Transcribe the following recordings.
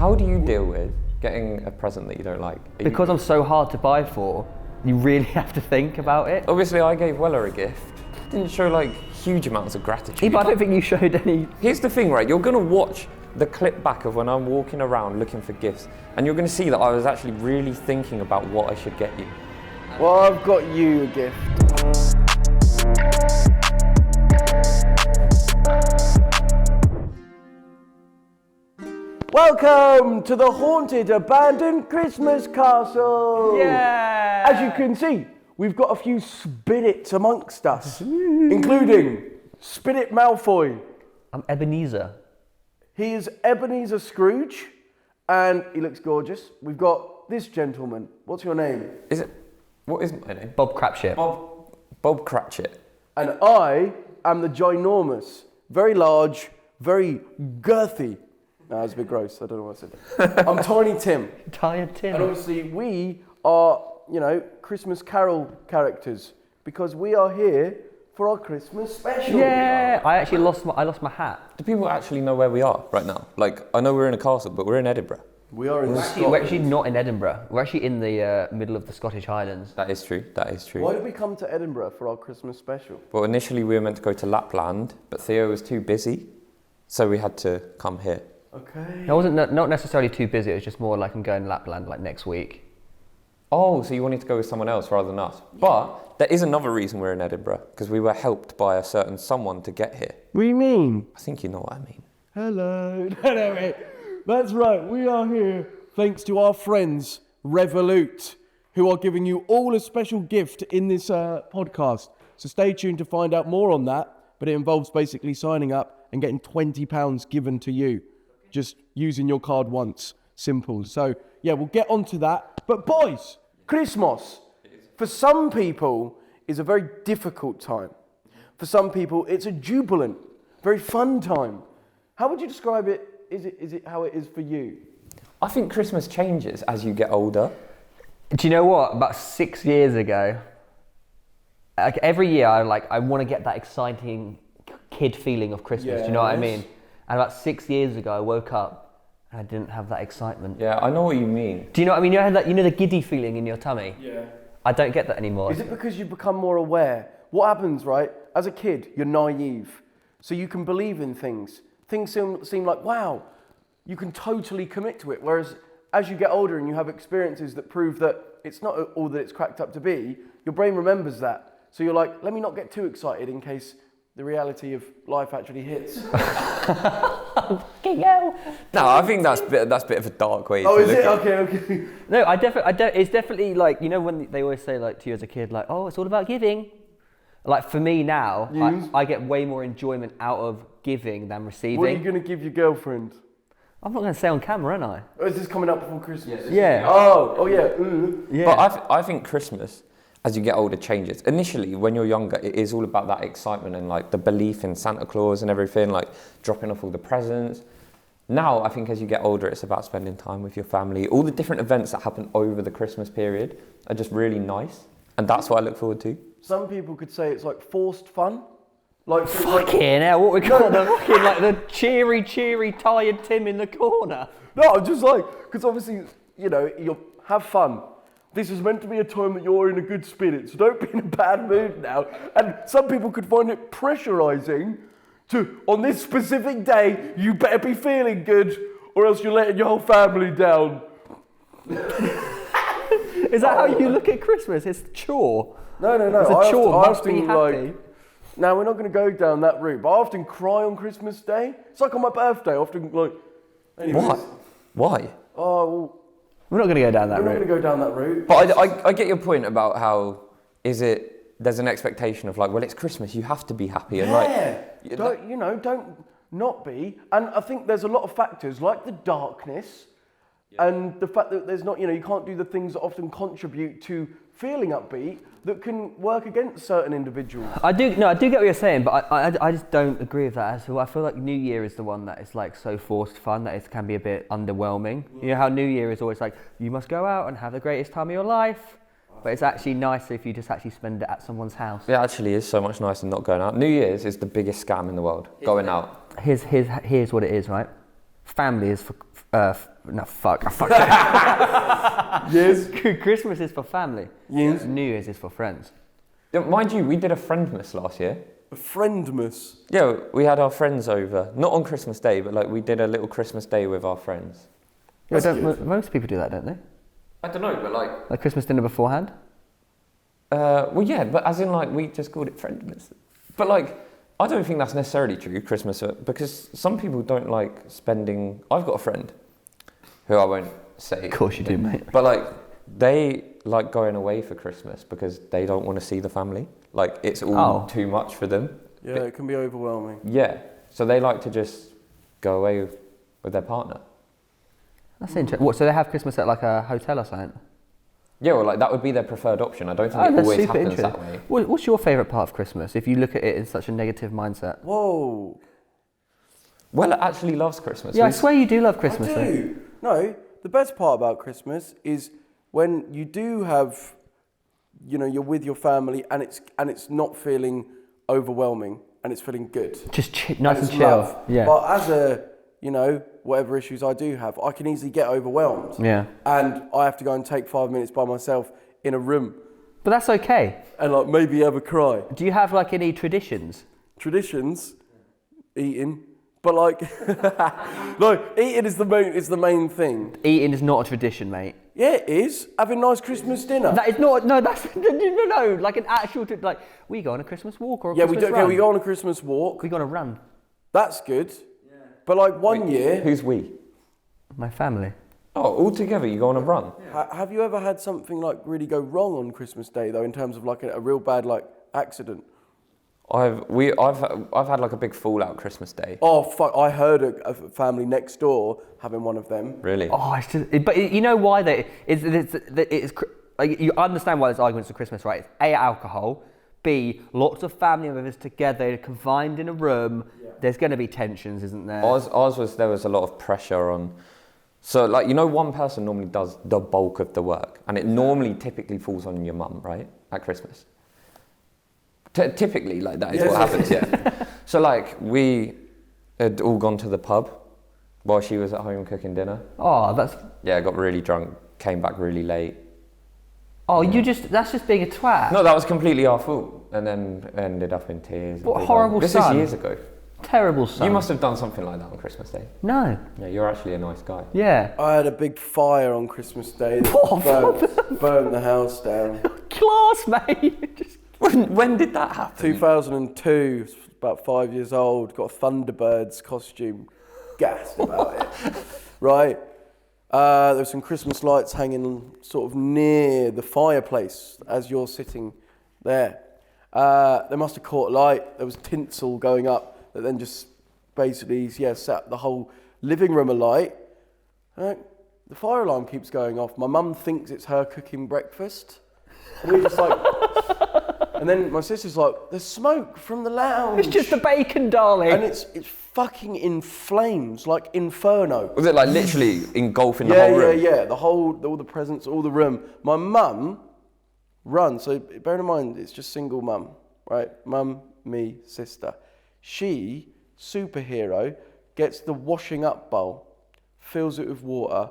How do you deal with getting a present that you don't like? Because I'm so hard to buy for, you really have to think about it. Obviously, I gave Weller a gift. Didn't show like huge amounts of gratitude. Yeah, but I don't think you showed any. Here's the thing, right? You're gonna watch the clip back of when I'm walking around looking for gifts, and you're gonna see that I was actually really thinking about what I should get you. Well, I've got you a gift. Welcome to the haunted, abandoned Christmas castle. Yeah. As you can see, we've got a few spirits amongst us, including Spirit Malfoy. I'm Ebenezer. He is Ebenezer Scrooge, and he looks gorgeous. We've got this gentleman. What's your name? What is my name? Bob Crapshit. Bob Cratchit. And I am the ginormous, very large, very girthy. No, that's a bit gross. I don't know what I said. I'm Tiny Tim. Tired Tim. And obviously we are, Christmas Carol characters because we are here for our Christmas special. Yeah, I lost my hat. Do people actually know where we are right now? Like, I know we're in a castle, but we're in Edinburgh. We are in Scotland. We're actually not in Edinburgh. We're actually in the middle of the Scottish Highlands. That is true. Why did we come to Edinburgh for our Christmas special? Well, initially we were meant to go to Lapland, but Theo was too busy, so we had to come here. Okay. I wasn't not necessarily too busy. It was just more like I'm going to Lapland like next week. Oh, so you wanted to go with someone else rather than us. Yeah. But there is another reason we're in Edinburgh, because we were helped by a certain someone to get here. What do you mean? I think you know what I mean. Hello. No, wait. That's right. We are here thanks to our friends, Revolut, who are giving you all a special gift in this podcast. So stay tuned to find out more on that. But it involves basically signing up and getting £20 given to you. Just using your card once. Simple. So, yeah, we'll get onto that. But boys, Christmas, for some people, is a very difficult time. For some people, it's a jubilant, very fun time. How would you describe it? Is it how it is for you? I think Christmas changes as you get older. Do you know what? About 6 years ago, like every year I want to get that exciting kid feeling of Christmas. Do you know what I mean? And about 6 years ago, I woke up and I didn't have that excitement. Yeah, I know what you mean. Do you know what I mean? You know the giddy feeling in your tummy? Yeah. I don't get that anymore. Is it because you've become more aware? What happens, right? As a kid, you're naive. So you can believe in things. Things seem like, wow, you can totally commit to it. Whereas as you get older and you have experiences that prove that it's not all that it's cracked up to be, your brain remembers that. So you're like, let me not get too excited in case the reality of life actually hits. Fucking hell. No, I think that's a bit of a dark way to is look it? at it. Okay. No, it's definitely like, you know when they always say like to you as a kid, like, oh, it's all about giving. Like for me now, I get way more enjoyment out of giving than receiving. What are you going to give your girlfriend? I'm not going to say on camera, am I? Or is this coming up before Christmas? Yeah. Oh yeah. Yeah. But I think Christmas, as you get older, changes. Initially, when you're younger, it is all about that excitement and like the belief in Santa Claus and everything, like dropping off all the presents. Now, I think as you get older, it's about spending time with your family. All the different events that happen over the Christmas period are just really nice. And that's what I look forward to. Some people could say it's like forced fun. Like fucking hell, what we call the fucking like the cheery, tired Tim in the corner. No, I'm just like, because obviously, you have fun. This is meant to be a time that you're in a good spirit, so don't be in a bad mood now. And some people could find it pressurizing to, on this specific day, you better be feeling good, or else you're letting your whole family down. Is that how you look at Christmas? It's a chore. No. It's a chore, must be happy. Now, we're not going to go down that route, but I often cry on Christmas Day. It's like on my birthday, I often Anyways. What? Why? Oh, well, we're not going to go down that route. We're not going to go down that route. But I get your point about how there's an expectation of like, well, it's Christmas, you have to be happy. And don't not be. And I think there's a lot of factors like the darkness and the fact that there's not, you can't do the things that often contribute to feeling upbeat that can work against certain individuals. I do get what you're saying, but I just don't agree with that. So I feel like New Year is the one that is like so forced fun that it can be a bit underwhelming. You know how New Year is always like, you must go out and have the greatest time of your life. But it's actually nicer if you just actually spend it at someone's house. It actually is so much nicer than not going out. New Year's is the biggest scam in the world, going out. Here's what it is, right? Family is No, fuck. Yes. Christmas is for family. Yes. New Year's is for friends. Yeah, mind you, we did a friendmas last year. A friendmas. Yeah, we had our friends over. Not on Christmas Day, but like we did a little Christmas Day with our friends. Yeah, That's good. most people do that, don't they? I don't know, but like... Like Christmas dinner beforehand? Well, yeah, but as in like we just called it friendmas. But like, I don't think that's necessarily true, Christmas, because some people don't like spending... I've got a friend who I won't say. Of course you do, mate. But like, they like going away for Christmas because they don't want to see the family. Like, it's all too much for them. Yeah, it can be overwhelming. Yeah, so they like to just go away with their partner. That's interesting. What, so they have Christmas at like a hotel or something? Yeah, well, like that would be their preferred option. I don't think it always happens that way. What's your favourite part of Christmas, if you look at it in such a negative mindset? Whoa. Well, it actually loves Christmas. Yeah, I swear you do love Christmas. I do. No, the best part about Christmas is when you do have, you know, you're with your family and it's not feeling overwhelming and it's feeling good. Just nice and chill. Love. Yeah. But as a, you know, whatever issues I do have, I can easily get overwhelmed. Yeah. And I have to go and take 5 minutes by myself in a room But that's okay. and like maybe have a cry. Do you have like any traditions? Traditions, eating, but like, no, eating is the main thing. Eating is not a tradition, mate. Yeah, it is. Having nice Christmas dinner. That is not. No, that's no. Like an actual. Like we go on a Christmas walk or a Christmas run. Okay, we go on a Christmas walk. We go on a run. That's good. Yeah. But like one year. Who's we? My family. Oh, all together you go on a run? Have you ever had something like really go wrong on Christmas Day though, in terms of like a real bad like accident? I've had like a big fallout Christmas Day. Oh fuck! I heard a family next door having one of them. Really? Oh, it's just. But you know why that it's like you understand why there's arguments at Christmas, right? It's A, alcohol. B, lots of family members together, confined in a room. Yeah. There's going to be tensions, isn't there? Ours was there was a lot of pressure on. So like you know, one person normally does the bulk of the work, and it normally typically falls on your mum, right? At Christmas. Typically, like that is what happens, yeah. So like we had all gone to the pub while she was at home cooking dinner. Oh, that's. Yeah, got really drunk, came back really late. Oh, that's just being a twat. No, that was completely our fault, and then ended up in tears. What a horrible This son. is years ago. Terrible son. You must have done something like that on Christmas Day. No. Yeah, you're actually a nice guy. Yeah. I had a big fire on Christmas Day that burnt the house down. Class, mate. Just. When did that happen? 2002, about 5 years old, got a Thunderbirds costume, gassed about it, right? There were some Christmas lights hanging sort of near the fireplace as you're sitting there. They must have caught light, there was tinsel going up that then just basically, set the whole living room alight. The fire alarm keeps going off. My mum thinks it's her cooking breakfast. And we're just like... And then my sister's like, there's smoke from the lounge. It's just the bacon, darling. And it's fucking in flames, like Inferno. Was it like literally engulfing the whole room? Yeah. All the presents, all the room. My mum runs, so bear in mind, it's just single mum, right? Mum, me, sister. She, superhero, gets the washing up bowl, fills it with water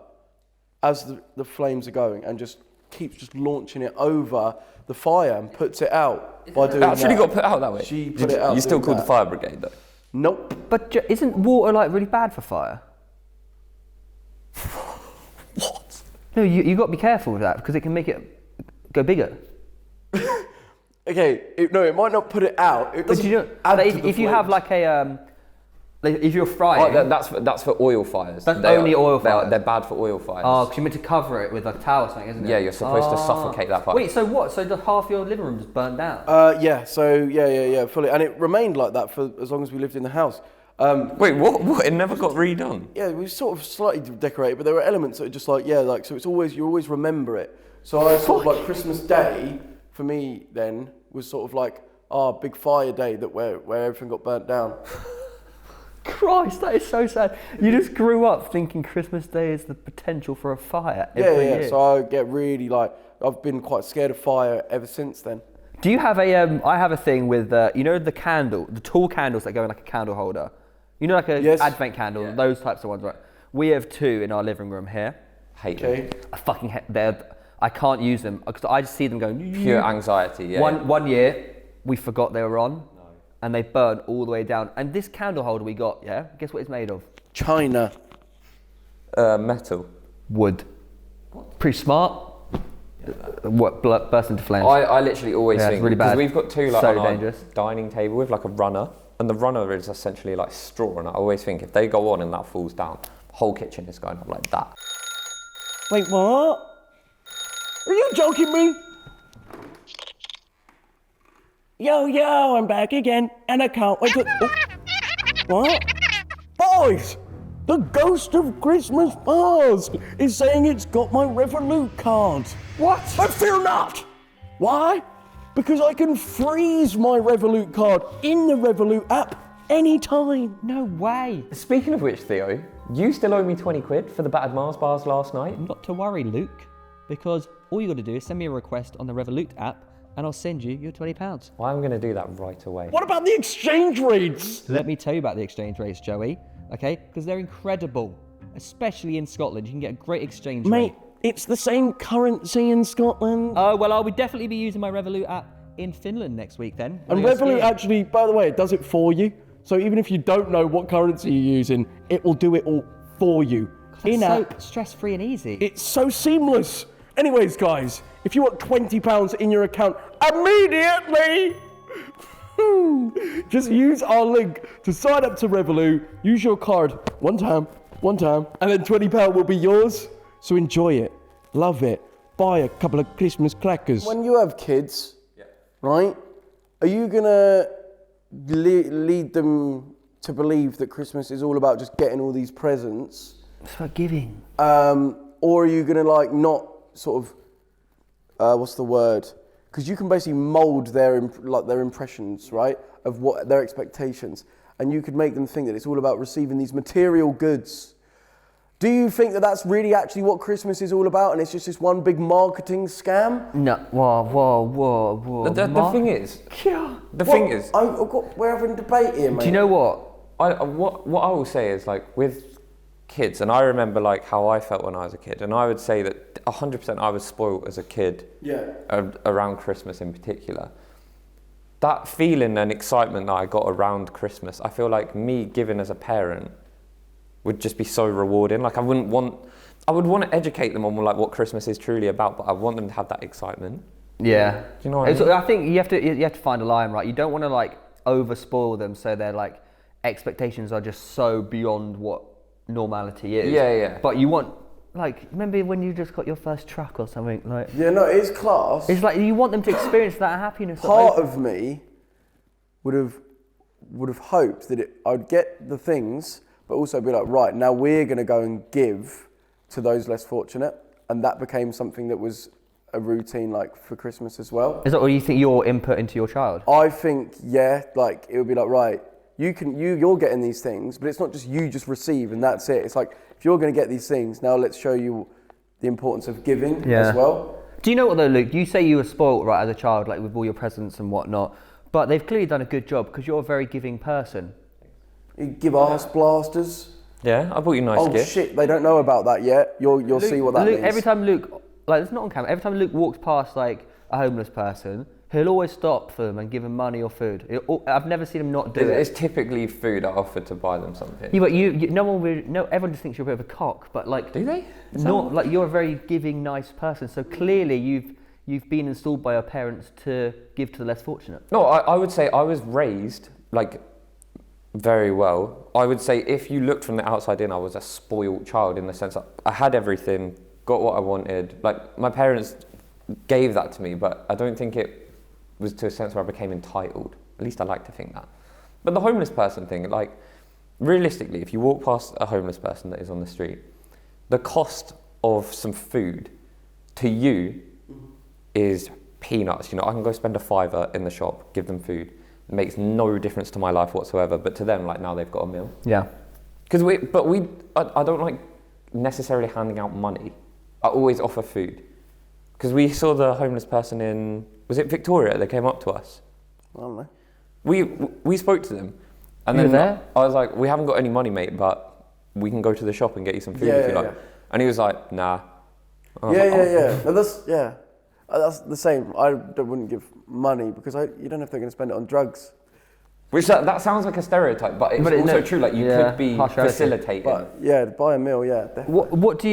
as the flames are going and just keeps just launching it over the fire and puts it out by doing that. It actually got put out that way? She put it out. You still called the fire brigade though? Nope. But isn't water like really bad for fire? What? No, you got to be careful with that because it can make it go bigger. Okay, it might not put it out. It doesn't add to the if you have flames. like a, if you're frying. Oh, that's for oil fires. That's only oil fires. They're bad for oil fires. Oh, because you're meant to cover it with a towel or something, isn't it? Yeah, you're supposed to suffocate that fire. Wait, so what? So the half your living room just burnt down? Yeah, fully. And it remained like that for as long as we lived in the house. Wait, what? It never got redone? Yeah, we sort of slightly decorated, but there were elements that are just like, so it's always, you always remember it. So I sort of like Christmas Day, for me then, was sort of like, big fire day where everything got burnt down. Christ, that is so sad. You just grew up thinking Christmas Day is the potential for a fire every year. So I get really I've been quite scared of fire ever since then. Do you have I have a thing with, the tall candles that go in like a candle holder. You know, like a advent candle, those types of ones, right? We have 2 in our living room here. Hate them. I can't use them because I just see them going. Pure anxiety, yeah. One year, we forgot they were on, and they burned all the way down. And this candle holder we got, yeah, guess what it's made of? China. Metal. Wood. Pretty smart. Burst into flames. I literally always Yeah, think, it's really bad. because we've got 2 like So on our dangerous. dining table with like a runner, and the runner is essentially like straw, and I always think if they go on and that falls down, the whole kitchen is going up like that. Wait, what? Are you joking me? Yo, I'm back again, and I can't wait to... Oh. What? Boys! The ghost of Christmas past is saying it's got my Revolut card. What? I fear not! Why? Because I can freeze my Revolut card in the Revolut app anytime. No way. Speaking of which, Theo, you still owe me 20 quid for the battered Mars bars last night. Not to worry, Luke, because all you got to do is send me a request on the Revolut app and I'll send you your £20. Well, I'm going to do that right away. What about the exchange rates? Let me tell you about the exchange rates, Joey, okay? Because they're incredible, especially in Scotland. You can get a great exchange Mate, rate. it's the same currency in Scotland. Oh, well, I'll definitely be using my Revolut app in Finland next week then. And Revolut actually, by the way, it does it for you. So even if you don't know what currency you're using, it will do it all for you. It's In-app. so stress-free and easy. It's so seamless. Anyways, guys, if you want £20 in your account immediately, just use our link to sign up to Revolut. Use your card one time, and then £20 will be yours. So enjoy it, love it, buy a couple of Christmas crackers. When you have kids, right, are you gonna lead them to believe that Christmas is all about just getting all these presents? It's about giving. Or are you gonna like not sort of, what's the word? Because you can basically mold their impressions, right, of what their expectations, and you could make them think that it's all about receiving these material goods. Do you think that that's really actually what Christmas is all about, and it's just this one big marketing scam? No, whoa. The thing is, We're having a debate here, mate. Do you know what? what I will say is, like, with kids, and I remember like how I felt when I was a kid, and I would say that 100% I was spoiled as a kid. Yeah. Around Christmas in particular. That feeling and excitement that I got around Christmas, I feel like me giving as a parent would just be so rewarding. Like I would want to educate them on like what Christmas is truly about, but I want them to have that excitement. Yeah. Do you know what I mean? I think you have to find a line, right? You don't want to like over spoil them so their like expectations are just so beyond what normality is. Yeah. But you want, like, remember when you just got your first truck or something? Like, Yeah, no, it's class. it's like you want them to experience that happiness. Part of me would have hoped that I'd get the things, but also be like, right, now we're going to go and give to those less fortunate, and that became something that was a routine, like for Christmas as well. Is that what you think your input into your child? I think, yeah, like it would be like, right, you're getting these things, but it's not just you just receive and that's it. It's like, if you're going to get these things, now let's show you the importance of giving as well. Do you know what though, Luke? You say you were spoilt, right, as a child, like with all your presents and whatnot, but they've clearly done a good job because you're a very giving person. You give arse blasters. Yeah, I bought you a nice gift. Oh shit, they don't know about that yet. You'll see what that means. Every time Luke, like it's not on camera, every time Luke walks past like a homeless person, he'll always stop for them and give them money or food. I've never seen him not do it. It's typically food I offer to buy them something. Yeah, but everyone just thinks you're a bit of a cock, but like, Do they? Not like you're a very giving, nice person. So clearly you've been installed by your parents to give to the less fortunate. No, I would say I was raised like very well. I would say if you looked from the outside in, I was a spoiled child in the sense that I had everything, got what I wanted. Like my parents gave that to me, but I don't think it was to a sense where I became entitled. At least I like to think that. But the homeless person thing, like realistically, if you walk past a homeless person that is on the street, the cost of some food to you is peanuts. You know, I can go spend a £5 in the shop, give them food. It makes no difference to my life whatsoever. But to them, like now they've got a meal. Yeah. Because I don't like necessarily handing out money. I always offer food. Because we saw the homeless person in, was it Victoria? They came up to us. I don't know. We spoke to them. And You then were there? I was like, we haven't got any money, mate, but we can go to the shop and get you some food Yeah, if you yeah, like. yeah. And he was like, nah. I was Yeah, like, yeah, "Oh." yeah. No, that's the same. I wouldn't give money because you don't know if they're going to spend it on drugs. Which that sounds like a stereotype, but it's also true. Like you could be partiality. facilitating. But yeah, buy a meal. Yeah, definitely. What are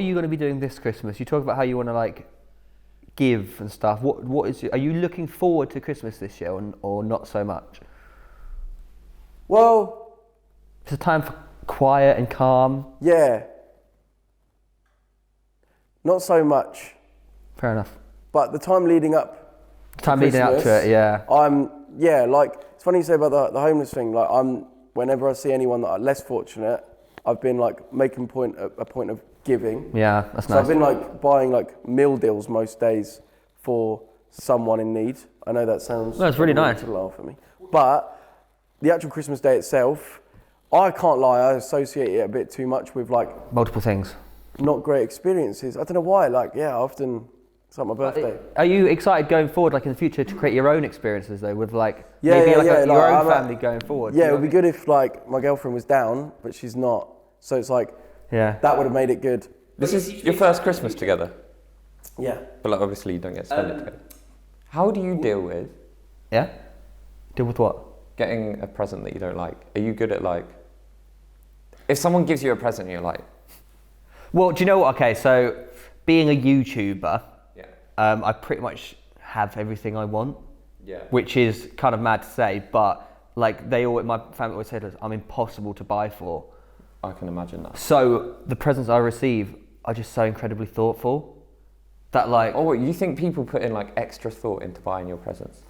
you going to be doing this Christmas? You talk about how you want to like give and stuff. Are you looking forward to Christmas this year or not so much? Well, It's a time for quiet and calm. yeah. Not so much, Fair enough. but the time leading up. Time leading up to Christmas, it, yeah. Like it's funny you say about the homeless thing. Like whenever I see anyone that are less fortunate, I've been like making a point of giving. Yeah, that's So nice. I've been like buying like meal deals most days for someone in need. I know that sounds. No, it's really probably nice. to laugh at me, but the actual Christmas day itself, I can't lie. I associate it a bit too much with like Multiple things. not great experiences. I don't know why. Like often it's like my birthday. Are you excited going forward, like in the future, to create your own experiences though, with like Yeah, maybe yeah, like yeah, your like, own family going forward? Yeah, you it know would be good if like my girlfriend was down, but she's not. So it's like Yeah. that would have made it good. This is your first Christmas together, Yeah. but like obviously you don't get to spend it together. How do you deal with Yeah. Deal with what? getting a present that you don't like? Are you good at like, if someone gives you a present and you're like, Well, do you know what? Okay, so being a YouTuber, yeah, I pretty much have everything I want, yeah, which is kind of mad to say, but like my family always said, I'm impossible to buy for. I can imagine that. So the presents I receive are just so incredibly thoughtful that like, Oh, you think people put in like extra thought into buying your presents?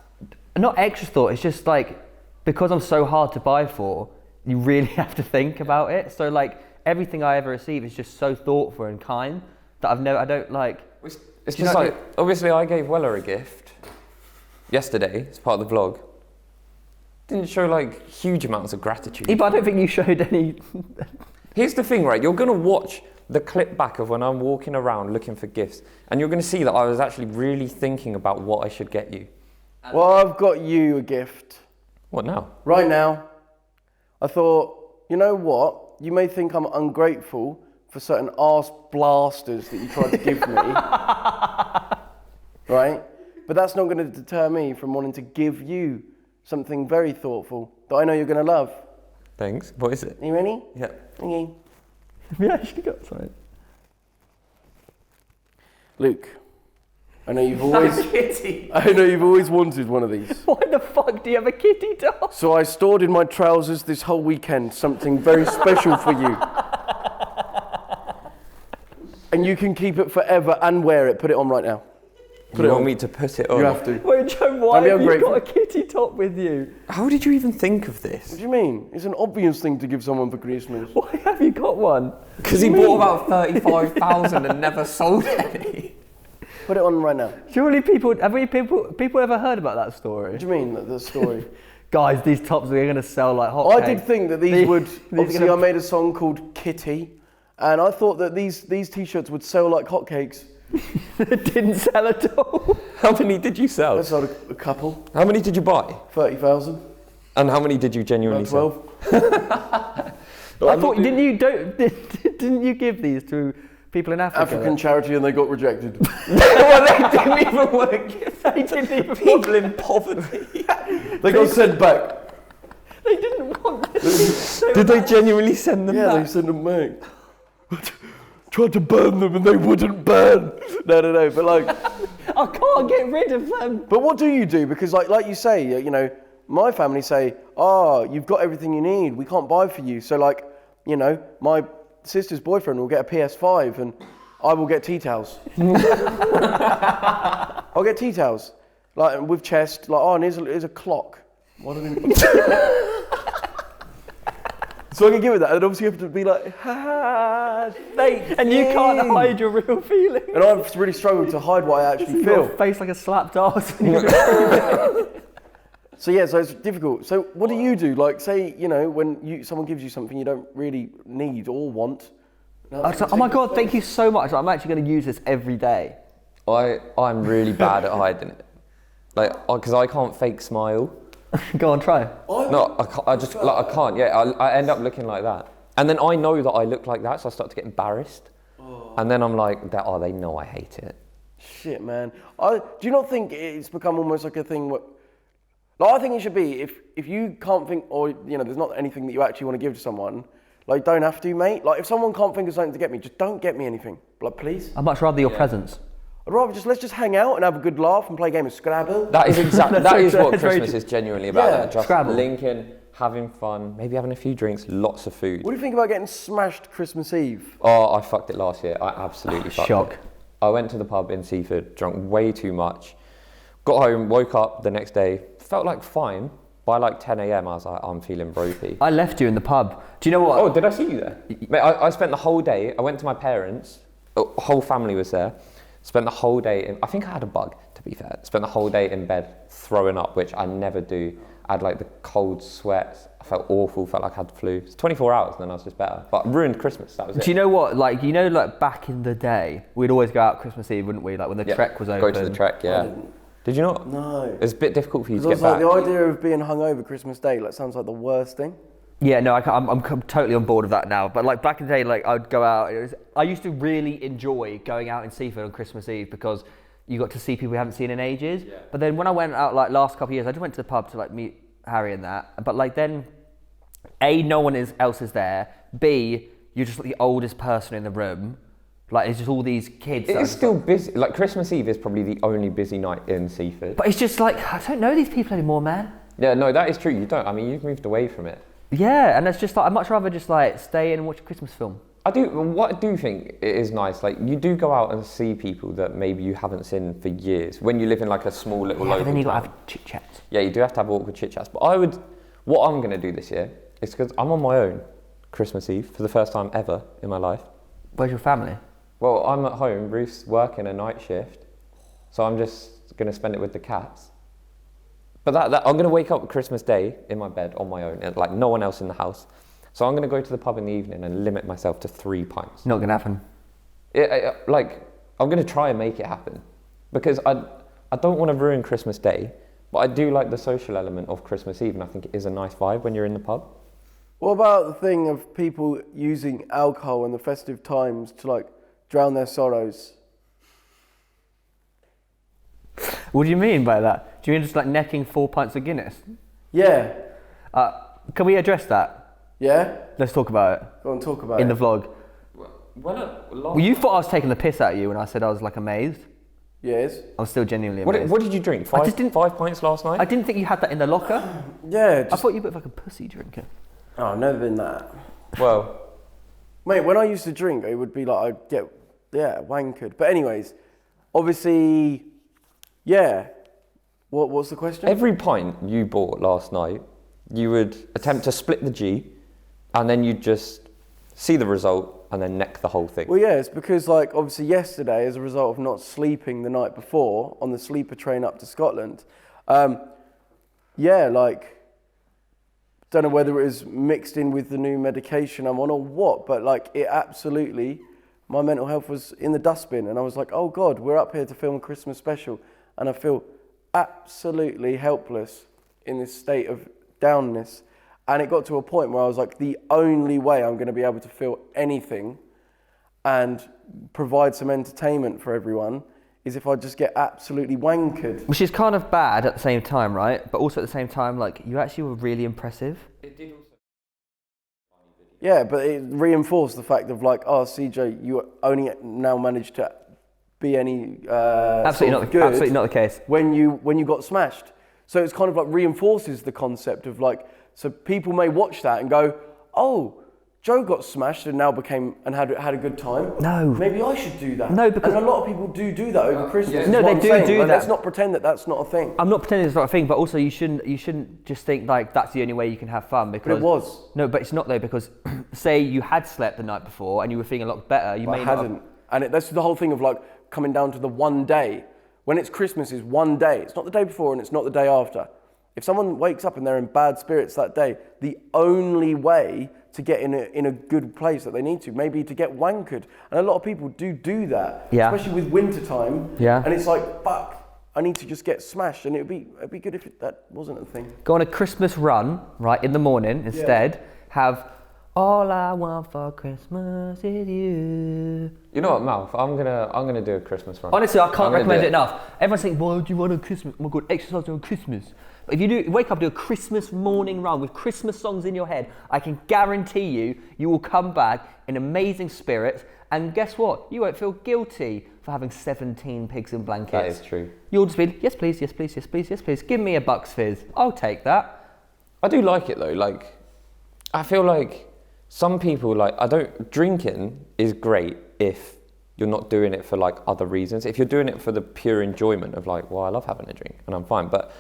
not extra thought, it's just like, because I'm so hard to buy for, you really have to think about it. So like everything I ever receive is just so thoughtful and kind that I don't like. It's Do you just know- like, obviously I gave Weller a gift yesterday as part of the vlog. Didn't show like huge amounts of gratitude. But I don't think you showed any. Here's the thing, right? You're gonna watch the clip back of when I'm walking around looking for gifts, and you're gonna see that I was actually really thinking about what I should get you. Well, I've got you a gift What now? right now. I thought, you know what? You may think I'm ungrateful for certain arse blasters that you tried to give me, right? But that's not going to deter me from wanting to give you something very thoughtful that I know you're going to love. Thanks. What is it? Are you ready? Yeah. Thank you. We actually got something. Luke, I know you've always wanted one of these. Why the fuck do you have a kitty doll? So I stored in my trousers this whole weekend something very special for you. And you can keep it forever and wear it. Put it on right now. You want me to put it on? You have to. Wait, Joe, why Don't be have you ungrateful. got a kitty top with you? How did you even think of What this? do you mean? It's an obvious thing to give someone for Christmas. Why have you got one? Because he bought about 35,000 and never sold any. Put it on right now. Surely people ever heard about that story? What do you mean, the story? Guys, these tops are going to sell like hotcakes. I did think that these would... these Obviously, are I made a song called Kitty, and I thought that these T-shirts would sell like hotcakes. It didn't sell at all. How many did you sell? I sold a couple, How many did you buy? 30,000, And how many did you genuinely about sell? 12. I thought didn't you give these to people in Africa? African charity, and they got rejected. Well, they didn't even work. They didn't even People in poverty. They got sent back. They didn't want this. Did they genuinely send them Yeah, they back? sent them back. Tried to burn them and they wouldn't burn. No, but like... I can't get rid of them. But what do you do? Because like you say, you know, my family say, you've got everything you need. We can't buy for you. So like, you know, my sister's boyfriend will get a PS5 and I will get tea towels. I'll get tea towels. Like with chest, like, and here's a clock. Why don't you... So I can give it that, and obviously you have to be like, And you can't hide your real feelings. And I've really struggled to hide what I actually Your feel. face like a slapped arse. So it's difficult. So what do you do? Like, say, you know, when someone gives you something you don't really need or want. Oh my god, thank you so much. I'm actually going to use this every day. I'm really bad at hiding it. Like, because I can't fake smile. Go on, try. No, I can't. I can't. Yeah, I end up looking like that. And then I know that I look like that, so I start to get embarrassed. And then I'm like, they know I hate it. Shit, man. Do you not think it's become almost like a thing where... Like, I think it should be, if you can't think, or, you know, there's not anything that you actually want to give to someone, like, don't have to, mate. Like, if someone can't think of something to get me, just don't get me anything. Like, please. I'd much rather your presents. I'd rather let's just hang out and have a good laugh and play a game of Scrabble. That is exactly, That's that is very what true. Christmas is genuinely about. Yeah, Just Scrabble. linking, having fun, maybe having a few drinks, lots of food. What do you think about getting smashed Christmas Eve? Oh, I fucked it last year. I absolutely fucked Shock. it. I went to the pub in Seaford, drunk way too much, got home, woke up the next day, felt like fine. By like 10 a.m, I was like, I'm feeling ropey. I left you in the pub. Do you know what? Oh, did I see you there? Mate, I spent the whole day, I went to my parents, the whole family was there, spent the whole day, I think I had a bug, to be fair. Spent the whole day in bed throwing up, which I never do. I had like the cold sweats, I felt awful, felt like I had the flu. It's 24 hours and then I was just better. But ruined Christmas, that was it. Do you know what? Like, back in the day, we'd always go out Christmas Eve, wouldn't we? Like when the trek was open. Go to the trek, yeah. Did you not? No. It's a bit difficult for you to Because get I was back. like, the idea of being hungover Christmas Day, like, sounds like the worst thing. Yeah, no, I'm totally on board with that now. But like back in the day, like I'd go out. I used to really enjoy going out in Seaford on Christmas Eve because you got to see people you haven't seen in ages. Yeah. But then when I went out like last couple of years, I just went to the pub to like meet Harry and that. But like then, A, no one else is there. B, you're just like the oldest person in the room. Like it's just all these kids. It is still busy. Like Christmas Eve is probably the only busy night in Seaford. But it's just like, I don't know these people anymore, man. Yeah, no, that is true. You don't. I mean, you've moved away from it. Yeah, and it's just like, I'd much rather just like stay in and watch a Christmas film. What I do think it is nice, like you do go out and see people that maybe you haven't seen for years. When you live in like a small little local But then you got town. to have chit chats. Yeah, you do have to have awkward chit chats. But what I'm going to do this year is because I'm on my own Christmas Eve for the first time ever in my life. Where's your family? Well, I'm at home, Ruth's working a night shift, so I'm just going to spend it with the cats. But I'm going to wake up Christmas Day in my bed on my own, and like no one else in the house. So I'm going to go to the pub in the evening and limit myself to 3 pints. Not gonna happen. I'm going to try and make it happen. Because I don't want to ruin Christmas Day, but I do like the social element of Christmas Eve, and I think it is a nice vibe when you're in the pub. What about the thing of people using alcohol in the festive times to like drown their sorrows? What do you mean by that? Do you mean just like necking 4 pints of Guinness? Yeah. Can we address that? Yeah? Let's talk about it Go on, talk about in it. the vlog. Well, you thought I was taking the piss out of you when I said I was like amazed. Yes. I was still genuinely amazed. What did you drink? I just didn't- 5 pints last night? I didn't think you had that in the locker. Yeah, I just... thought you were like a pussy drinker. Oh, I've never been that. Well, Mate, when I used to drink, it would be like I'd get, wankered. But anyways, obviously, yeah. What's the question? every pint you bought last night, you would attempt to split the G, and then you'd just see the result and then neck the whole thing. Well, yeah, it's because, like, obviously yesterday, as a result of not sleeping the night before on the sleeper train up to Scotland, don't know whether it was mixed in with the new medication I'm on or what, but, like, it absolutely, my mental health was in the dustbin, and I was like, oh, God, we're up here to film a Christmas special, and I feel absolutely helpless in this state of downness. And it got to a point where I was like, the only way I'm going to be able to feel anything and provide some entertainment for everyone is if I just get absolutely wankered. Which is kind of bad at the same time, right? But also at the same time, like, you actually were really impressive. Yeah, but it reinforced the fact of like, oh, CJ, you only now managed to be any Absolutely not the case. when you got smashed. So it's kind of like reinforces the concept of like, so people may watch that and go, oh, Joe got smashed and now had a good time. No. Maybe I should do that. No, because- and a lot of people do that over Christmas. yeah. is No, what they I'm do saying. do Like, that. Let's not pretend that that's not a thing. I'm not pretending it's not a thing, but also you shouldn't just think like that's the only way you can have fun because But it was. No, but it's not though, because say you had slept the night before and you were feeling a lot better, you But may I not hadn't. And that's the whole thing of like coming down to the one day. When it's Christmas is one day. It's not the day before and it's not the day after. If someone wakes up and they're in bad spirits that day, the only way to get in a good place that they need to, maybe to get wankered. And a lot of people do that, Yeah. especially with winter time. Yeah. And it's like, fuck, I need to just get smashed. And it'd be good if that wasn't a thing. go on a Christmas run, right, in the morning instead, have All I want for Christmas is you. You know what, Mouth? I'm gonna do a Christmas run. Honestly, I can't I'm gonna recommend do it enough. Everyone's saying, why do you want a Christmas? Oh my God, exercise on Christmas. But if you wake up, do a Christmas morning run with Christmas songs in your head, I can guarantee you will come back in amazing spirits. And guess what? You won't feel guilty for having 17 pigs in blankets. That is true. You'll just be, yes please, yes please, yes please, yes please. Give me a Bucks Fizz. I'll take that. I do like it though. Like, I feel like some people drinking is great if you're not doing it for like other reasons. If you're doing it for the pure enjoyment of like, well, I love having a drink and I'm fine. But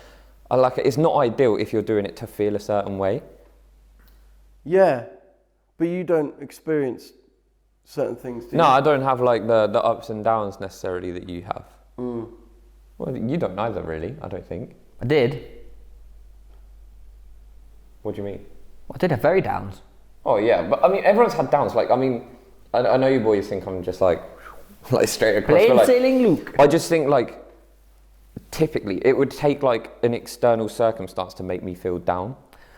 I like it. It's not ideal if you're doing it to feel a certain way. Yeah, but you don't experience certain things, do you? No, I don't have like the ups and downs necessarily that you have. Mm. Well, you don't either really, I don't think. I did. What do you mean? I did have very downs. Oh yeah, but I mean, everyone's had downs. Like, I mean, I know you boys think I'm just like straight across. Plain but, like, sailing Luke. I just think like, typically, it would take like an external circumstance to make me feel down.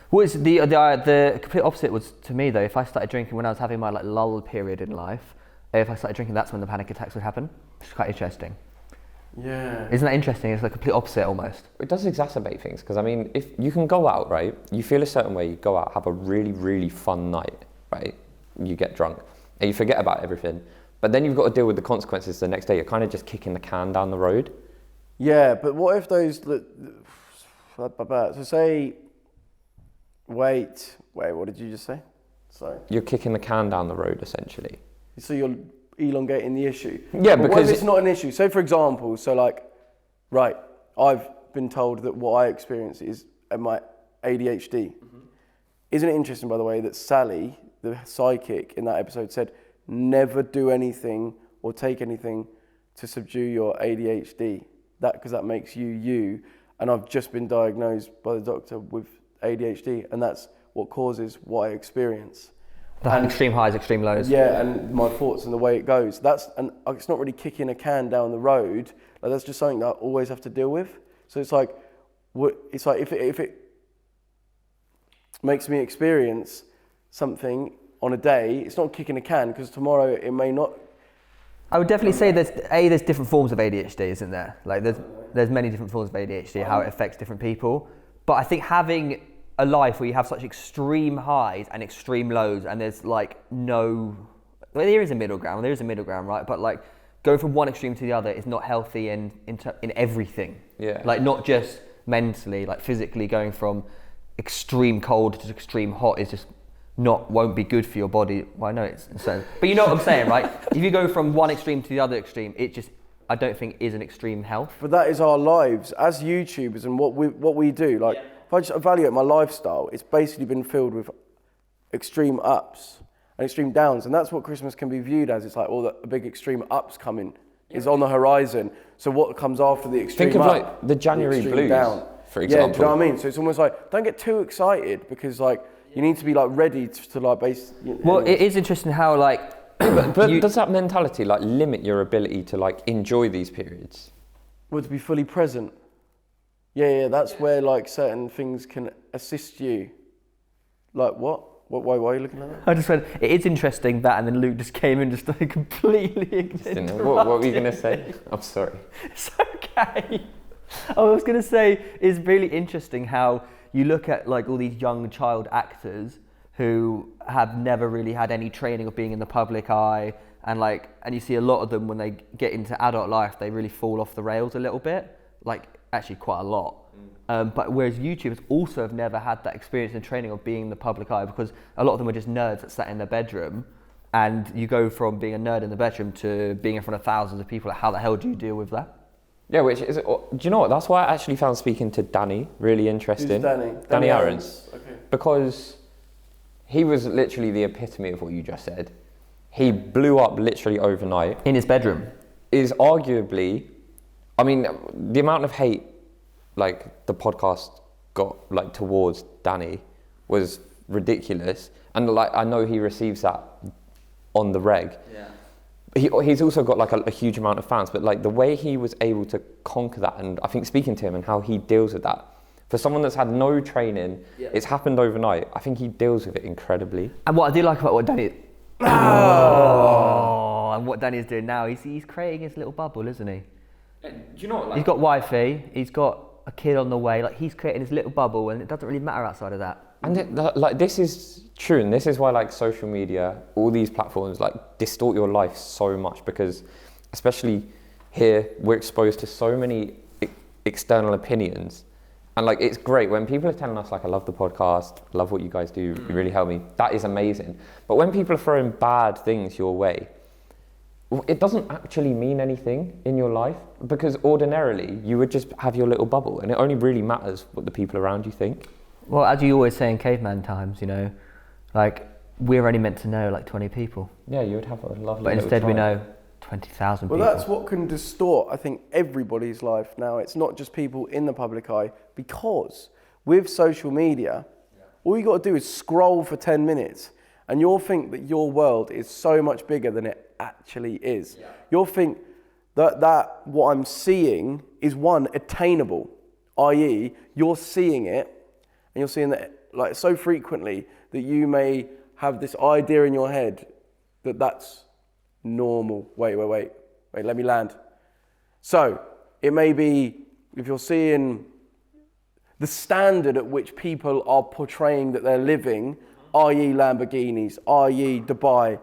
Well, the complete opposite was to me though. If I started drinking when I was having my like lull period in life, if I started drinking, that's when the panic attacks would happen. Which is quite interesting. Yeah. Isn't that interesting? It's like complete opposite almost. It does exacerbate things because I mean, if you can go out, right, you feel a certain way, you go out, have a really, really fun night, right, you get drunk and you forget about everything, but then you've got to deal with the consequences the next day. You're kind of just kicking the can down the road. Yeah, but what if those... So say... Wait, what did you just say? Sorry. You're kicking the can down the road, essentially. So you're elongating the issue. Yeah, but because what if it's not an issue? So for example, right, I've been told that what I experience is my ADHD. Mm-hmm. Isn't it interesting, by the way, that Sally, the psychic in that episode, said never do anything or take anything to subdue your ADHD, because that makes you you. And I've just been diagnosed by the doctor with ADHD, and that's what causes what I experience. And extreme highs, extreme lows. Yeah, and my thoughts and the way it goes. It's not really kicking a can down the road. Like, that's just something that I always have to deal with. So it's like if it makes me experience something on a day, it's not kicking a can, because tomorrow it may not. I would definitely say there's different forms of ADHD, isn't there? Like there's many different forms of ADHD, how it affects different people. But I think having a life where you have such extreme highs and extreme lows, and there's like well, there is a middle ground, right? But like going from one extreme to the other is not healthy in everything. Yeah. Like not just mentally, like physically going from extreme cold to extreme hot is just won't be good for your body. Well, I know it's insane, but you know what I'm saying, right? If you go from one extreme to the other extreme, it just, I don't think is an extreme health. But that is our lives as YouTubers and what we do. Like, if I just evaluate my lifestyle, it's basically been filled with extreme ups and extreme downs, and that's what Christmas can be viewed as. It's like all the big extreme ups coming is on the horizon. So what comes after the extreme Think of up, like the January blues, down, for example. Yeah, do you know what I mean? So it's almost like, don't get too excited, because like you need to be like ready to like base. Well, it is interesting how like. but does that mentality like limit your ability to like enjoy these periods? Well, to be fully present. Yeah, that's where like certain things can assist you. Like what? Why are you looking at that? I just went, it is interesting that, and then Luke just came and just like completely what were you going to say? I'm sorry. It's okay. I was going to say, it's really interesting how you look at like all these young child actors who have never really had any training of being in the public eye, and you see a lot of them when they get into adult life, they really fall off the rails a little bit, like actually quite a lot. But whereas YouTubers also have never had that experience and training of being in the public eye, because a lot of them are just nerds that sat in their bedroom, and you go from being a nerd in the bedroom to being in front of thousands of people. How the hell do you deal with that? Yeah, which is, do you know what? That's why I actually found speaking to Danny really interesting. Who's Danny? Danny Aarons. Okay. Because he was literally the epitome of what you just said. He blew up literally overnight. In his bedroom. Is arguably, I mean, the amount of hate like the podcast got like towards Danny was ridiculous. And like, I know he receives that on the reg. Yeah. He's also got like a huge amount of fans, but like the way he was able to conquer that, and I think speaking to him and how he deals with that For someone that's had no training, it's happened overnight. I think he deals with it incredibly. And what I do like about what Danny... Oh, and what Danny is doing now, he's creating his little bubble, isn't he? Do you know what? Like, He's got wifey, he's got a kid on the way, like he's creating his little bubble and it doesn't really matter outside of that. and like this is true, and this is why like social media, all these platforms like distort your life so much, because especially here we're exposed to so many external opinions, and like it's great when people are telling us like, I love the podcast, love what you guys do, you really help me. That is amazing. But when people are throwing bad things your way, it doesn't actually mean anything in your life, because ordinarily you would just have your little bubble, and it only really matters what the people around you think. Well, as you always say in caveman times, you know, like we're only meant to know like 20 people, Yeah, you would have a lovely but little instead we tribe. know 20,000 Well, people. that's what can distort, I think, everybody's life now. It's not just people in the public eye, because with social media, all you got to do is scroll for 10 minutes and you'll think that your world is so much bigger than it actually is. Yeah. You'll think that what I'm seeing is attainable, i.e. you're seeing it and you're seeing that like so frequently that you may have this idea in your head that that's normal. Wait, let me land. So it may be, if you're seeing the standard at which people are portraying that they're living, i.e. Lamborghinis, i.e. Dubai,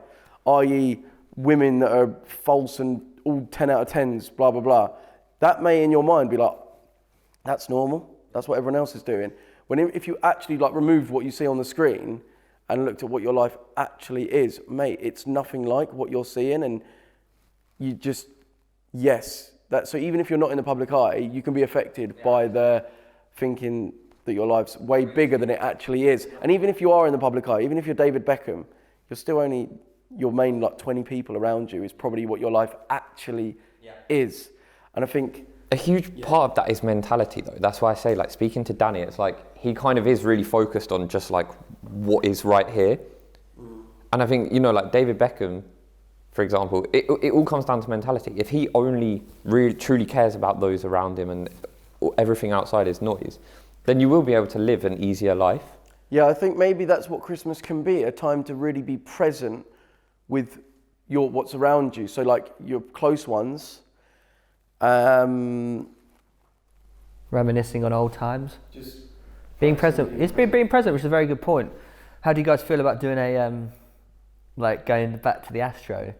i.e. women that are false and all 10 out of 10s, blah, blah, blah. That may in your mind be like, that's normal. That's what everyone else is doing. When if you actually like removed what you see on the screen and looked at what your life actually is, mate, it's nothing like what you're seeing, and you just, so even if you're not in the public eye, you can be affected by the thinking that your life's way bigger than it actually is. And even if you are in the public eye, even if you're David Beckham, you're still only, your main like 20 people around you is probably what your life actually is. And I think a huge part of that is mentality though. That's why I say, like, speaking to Danny, it's like he kind of is really focused on just like what is right here. And I think, you know, like David Beckham, for example, it all comes down to mentality. If he only really truly cares about those around him and everything outside is noise, then you will be able to live an easier life. Yeah, I think maybe that's what Christmas can be, a time to really be present with what's around you. So like your close ones. Reminiscing on old times. Just being present. It's being present, which is a very good point. How do you guys feel about doing a like going back to the Astro?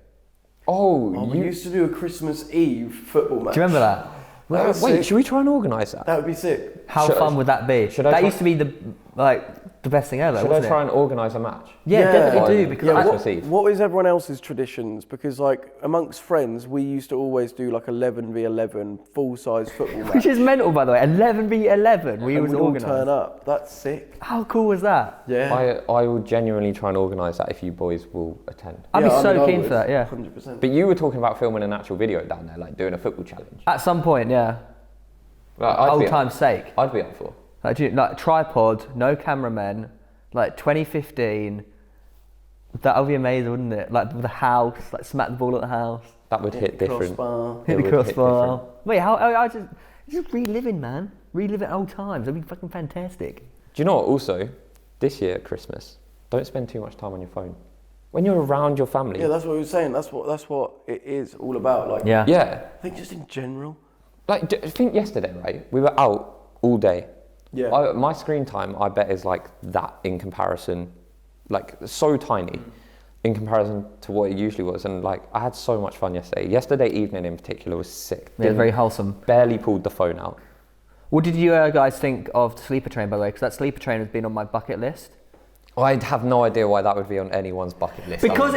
We used to do a Christmas Eve football match. Do you remember that? Wait, sick. should we try and organise that? That would be sick. How fun would that be? That used to be the best thing ever. Should I try and organise a match? Yeah, definitely do, because what is everyone else's traditions? Because like amongst friends, we used to always do like 11v11 full-size football match. which is mental, by the way. 11v11. We and was we'd all organised. turn up. That's sick. How cool was that? Yeah. I will genuinely try and organise that if you boys will attend. I'd be so keen for that. Yeah. 100%. But you were talking about filming an actual video down there, like doing a football challenge. At some point, yeah. Like, Old time's sake. I'd be up for. Like tripod, no cameramen, like 2015. That would be amazing, wouldn't it? Like the house, like smack the ball at the house. That would hit different. Crossbar. Hit It the would hit crossbar. Wait, I just reliving, man. Reliving old times. That'd be fucking fantastic. Do you know what? Also, this year at Christmas, don't spend too much time on your phone. When you're around your family. Yeah, that's what we were saying. That's what it is all about. Like, Yeah. Yeah. I think just in general. Like, think yesterday, right? We were out all day. Yeah. My screen time, I bet, is like that in comparison, like so tiny in comparison to what it usually was. And like, I had so much fun yesterday. Yesterday evening in particular was sick. Yeah, very wholesome. Barely pulled the phone out. What did you guys think of the sleeper train, by the way? Because that sleeper train has been on my bucket list. I have no idea why that would be on anyone's bucket list. Because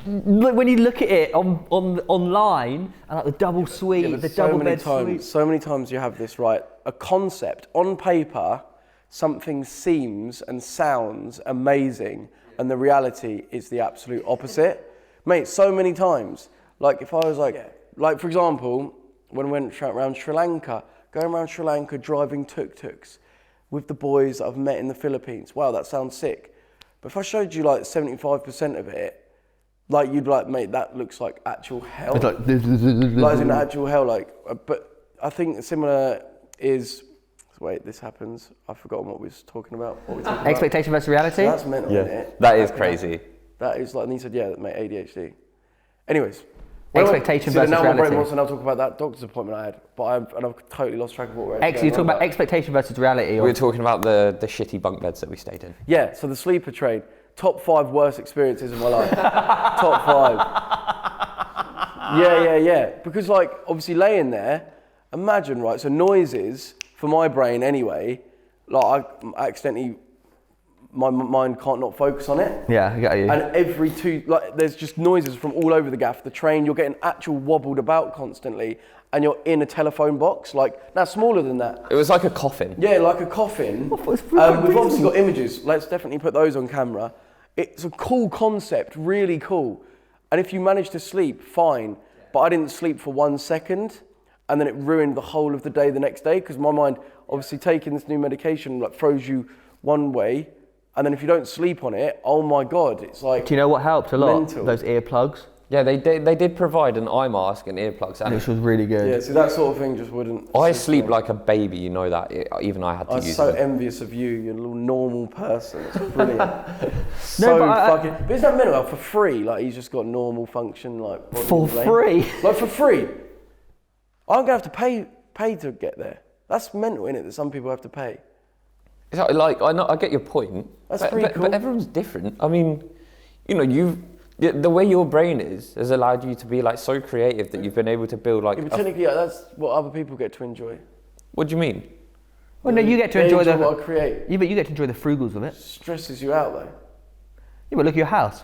when you look at it online, and like the double suite, the double bed suite. So many times you have this, right? A concept on paper, something seems and sounds amazing, and the reality is the absolute opposite. Mate, so many times. Like if I was like for example, when I went around Sri Lanka, going around Sri Lanka driving tuk-tuks with the boys that I've met in the Philippines. Wow, that sounds sick. But if I showed you like 75% of it, like you'd like, mate, that looks like actual hell. It's like Like in actual hell, like. But I think similar is wait, this happens. I've forgotten what we was talking about. What we talking Expectation versus reality? about. So that's mental, isn't it? That is crazy. That is like, and he said, yeah, mate, ADHD. Anyways. Expectation versus now reality. my brain wants to now talk about that doctor's appointment I had, but I've totally lost track of what we're actually You're talking about expectation versus reality. We were talking about the shitty bunk beds that we stayed in. Yeah, so the sleeper train, top 5 worst experiences of my life. Top 5. Yeah. Because like, obviously laying there, imagine, right, so noises, for my brain anyway, like I accidentally, my mind can't not focus on it. Yeah, I get you. And every there's just noises from all over the gaff. The train, you're getting actual wobbled about constantly, and you're in a telephone box, like, now smaller than that. It was like a coffin. Yeah, like a coffin. We've obviously got images. Let's definitely put those on camera. It's a cool concept, really cool. And if you manage to sleep, fine. But I didn't sleep for 1 second, and then it ruined the whole of the day the next day, because my mind, obviously taking this new medication, like, throws you one way. And then if you don't sleep on it, oh my God, it's like... Do you know what helped a lot? Mental. Those earplugs. Yeah, they did provide an eye mask and earplugs. And Which was really good. Yeah, so that sort of thing just wouldn't... I sleep like a baby, you know that. Even I had to I was use so it. envious of you. You're a little normal person. It's brilliant. But isn't that mental? Like, for free, like, he's just got normal function, like... For free? Like, for free. I'm going to have to pay to get there. That's mental, isn't it, that some people have to pay? It's like, I get your point. That's pretty cool. But everyone's different. I mean, you know, the way your brain has allowed you to be like so creative that you've been able to build like... Yeah, but technically, that's what other people get to enjoy. What do you mean? Well, no, you get to enjoy what I create. Yeah, but you get to enjoy the frugals of it. Stresses you out, though. Yeah, but look at your house.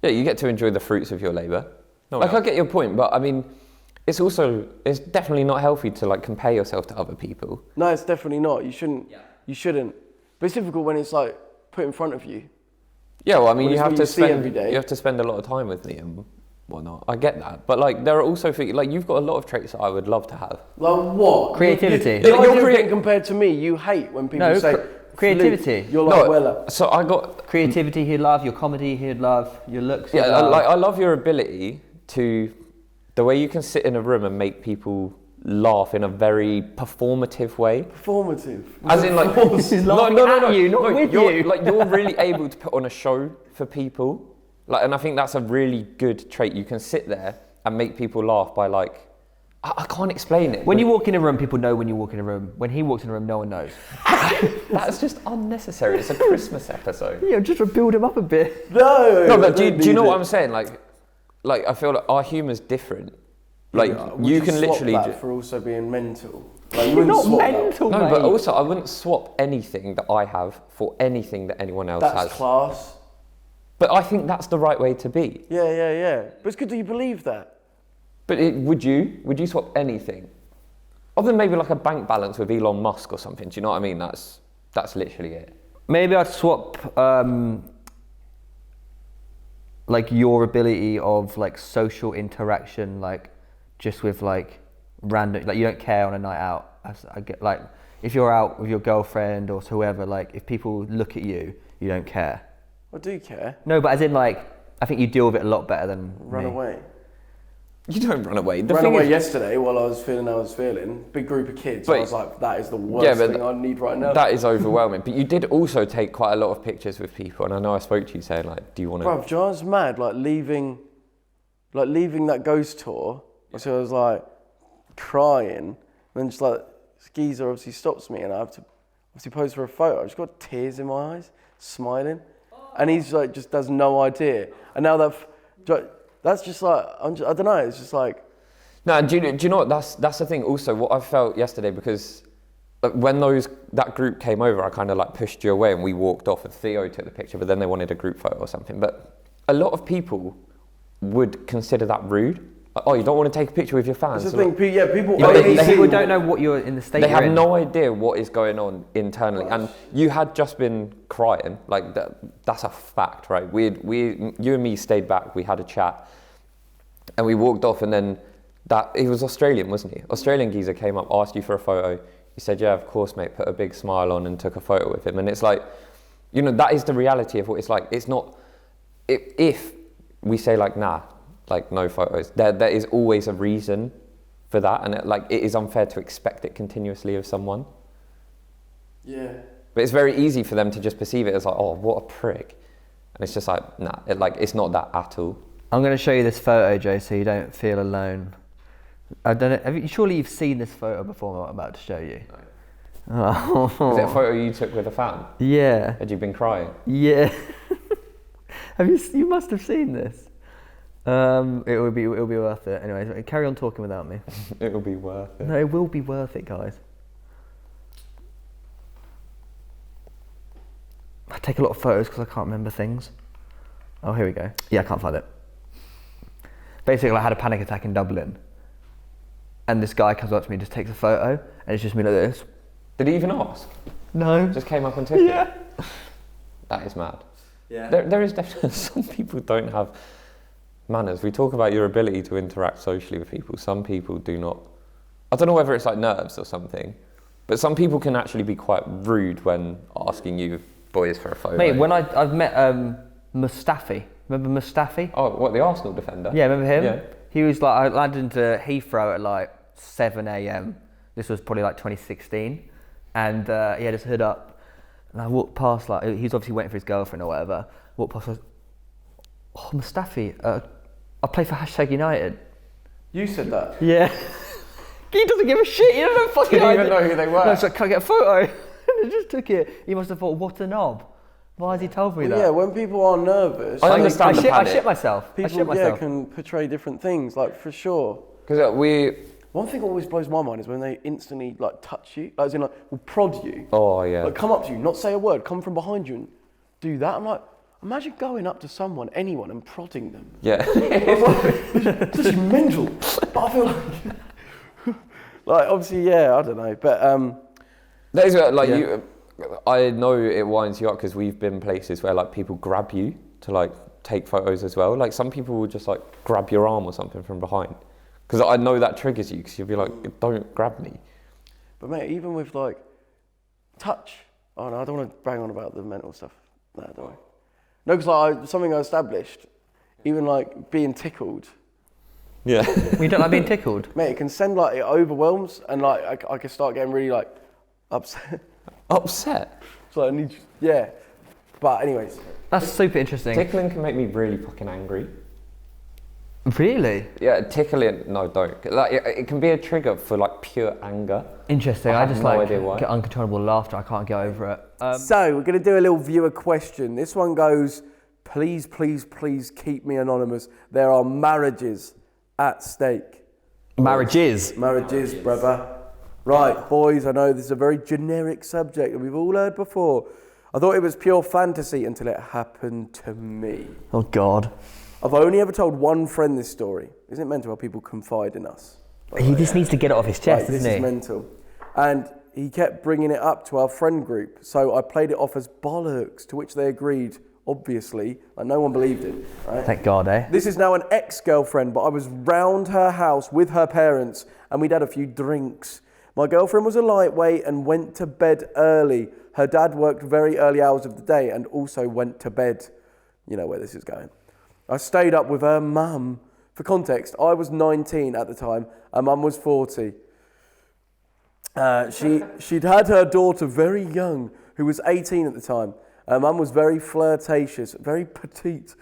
Yeah, you get to enjoy the fruits of your labour. I get your point, but I mean, it's definitely not healthy to like compare yourself to other people. No, it's definitely not. You shouldn't. Yeah. You shouldn't. But it's difficult when it's like put in front of you. Yeah, well, I mean, you have to spend every day. You have to spend a lot of time with me and whatnot. I get that, but like there are also things like you've got a lot of traits that I would love to have. Like what? Creativity. You're getting compared to me. You hate when people say creativity. You're like Weller. So I got creativity. He'd love your comedy. He'd love your looks. Yeah, I love your ability to the way you can sit in a room and make people laugh in a very performative way. Performative? As in like... This is laughing at you, not with you. Like, you're really able to put on a show for people. Like, and I think that's a really good trait. You can sit there and make people laugh by like... I can't explain it. When you walk in a room, people know when you walk in a room. When he walks in a room, no one knows. That's just unnecessary. It's a Christmas episode. Yeah, just to build him up a bit. No, but do you know what I'm saying? Like I feel like our humour's different. Like you can literally that for also being mental. Like, you're not mental, mate. No, but also I wouldn't swap anything that I have for anything that anyone else has. That's class. But I think that's the right way to be. Yeah. But it's good that you believe that. But would you swap anything? Other than maybe like a bank balance with Elon Musk or something. Do you know what I mean? That's literally it. Maybe I'd swap like your ability of like social interaction, like just with like random, like you don't care on a night out. I get like if you're out with your girlfriend or whoever, like if people look at you, you don't care. I do care. No, but as in like I think you deal with it a lot better than run me. away. You don't run away. Ran away yesterday while I was feeling how I was feeling. Big group of kids. I was like, that is the worst thing I need right now. That is overwhelming. But you did also take quite a lot of pictures with people, and I know I spoke to you saying like, do you want to... Bruv, John's mad, like leaving that ghost tour. So I was like crying, and then just like Skeezer obviously stops me, and I have to obviously pose for a photo. I just got tears in my eyes, smiling, and he's like just has no idea. And now that's just like I don't know. It's just like no. Do you know what? That's the thing. Also, what I felt yesterday because when that group came over, I kind of like pushed you away, and we walked off. And Theo took the picture, but then they wanted a group photo or something. But a lot of people would consider that rude. Like, oh, you don't want to take a picture with your fans. That's the thing. People. People don't know what you're in the state. They have in. no idea what is going on internally, and you had just been crying. Like that's a fact, right? You and me stayed back. We had a chat, and we walked off. And then he was Australian, wasn't he? Australian geezer came up, asked you for a photo. You said, "Yeah, of course, mate." Put a big smile on and took a photo with him. And it's like, you know, that is the reality of what it's like. It's not if we say like, nah. Like no photos. There is always a reason for that, and it is unfair to expect it continuously of someone. Yeah. But it's very easy for them to just perceive it as like, oh, what a prick. And it's just like, nah, it's not that at all. I'm going to show you this photo, Joe, so you don't feel alone. I don't know. Surely you've seen this photo before what I'm about to show you. No. Oh. Is it a photo you took with a fan? Yeah. Had you been crying? Yeah. You must have seen this. It'll be worth it. Anyway, carry on talking without me. It'll be worth it. No, it will be worth it, guys. I take a lot of photos because I can't remember things. Oh, here we go. Yeah, I can't find it. Basically, I had a panic attack in Dublin. And this guy comes up to me and just takes a photo. And it's just me like this. Did he even ask? No. Just came up and took it? That is mad. Yeah. There is definitely, some people don't have manners. We talk about your ability to interact socially with people. Some people do not. I don't know whether it's like nerves or something. But some people can actually be quite rude when asking you boys for a photo. Mate, when I've met Mustafi. Remember Mustafi? Oh, what, the Arsenal defender? Yeah, remember him? Yeah. He was like, I landed into Heathrow at like 7 a.m. This was probably like 2016. And he had his hood up. And I walked past, like, he was obviously waiting for his girlfriend or whatever. Walked past, I was, oh, Mustafi, I play for #United. You said that? Yeah. He doesn't give a shit, you don't know fucking Didn't even know who they were. No, so can I get a photo? And I just took it. He must have thought, what a knob. Why has he told me that? Yeah, when people are nervous, I understand the I panic. shit myself. I people shit myself. can portray different things, like for sure. Because One thing that always blows my mind is when they instantly like touch you, like, as in like will prod you. Oh, yeah. Like come up to you, not say a word, come from behind you and do that. I'm like, imagine going up to someone, anyone, and prodding them. Yeah. It's just mental. But I feel like obviously, yeah, I don't know, but That is like Yeah. I know it winds you up because we've been places where like people grab you to like take photos as well. Like some people will just like grab your arm or something from behind. Because I know that triggers you because you'll be like, don't grab me. But mate, even with like touch, oh no, I don't want to bang on about the mental stuff. No, don't worry. No, because like something I established, even like being tickled, Yeah. You don't like being tickled? mate, it can send like, it overwhelms and like I can start getting really like upset. Upset? So I need, yeah. But anyways, That's super interesting. Tickling can make me really fucking angry. Really? Yeah, tickling, no, don't. Like, it can be a trigger for like pure anger. Interesting. I I have just no like idea why. get uncontrollable laughter. I can't get over it. so we're going to do a little viewer question. This one goes, please, please, please keep me anonymous. There are marriages at stake. Marriages. Marriages, brother. Right, boys, I know this is a very generic subject that we've all heard before. I thought it was pure fantasy until it happened to me. Oh God. I've only ever told one friend this story. Isn't it mental how people confide in us? He just needs to get it off his chest, Right, this doesn't is he? mental. And he kept bringing it up to our friend group. So I played it off as bollocks, to which they agreed, obviously. Like no one believed it. Right? Thank God, eh? This is now an ex-girlfriend, but I was round her house with her parents and we'd had a few drinks. My girlfriend was a lightweight and went to bed early. Her dad worked very early hours of the day and also went to bed. You know where this is going. I stayed up with her mum. For context, I was 19 at the time. Her mum was 40. She'd had her daughter very young, who was 18 at the time. Her mum was very flirtatious, very petite,